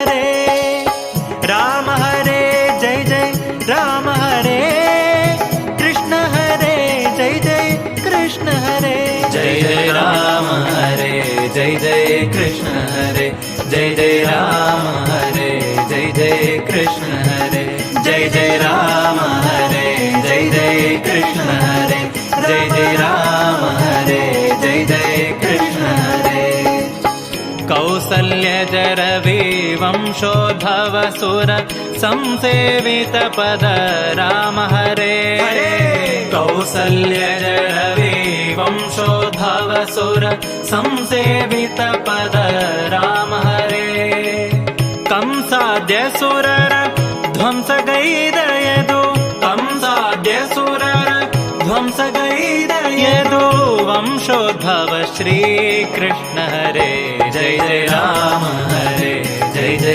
हरे राम हरे जय जय राम हरे कृष्ण हरे जय जय कृष्ण हरे जय जय राम हरे जय जय कृष्ण हरे जय जय राम हरे जय जय कृष्ण हरे जय जय राम हरे जय जय कृष्ण हरे जय जय राम हरे जय जय कृष्ण हरे कौसल्यजरवि वंशोद्भवसुर संसेवित पद राम हरे कौसल्यजरवि वंशोद्भवसुर संसेवित पद राम हरे कंसाद्यसुरर ध्वंसगैरयदु कंसाद्यसुरर ध्वंसगैरयदु वंशोद्भव श्री कृष्ण हरे जय जय राम हरे जय जय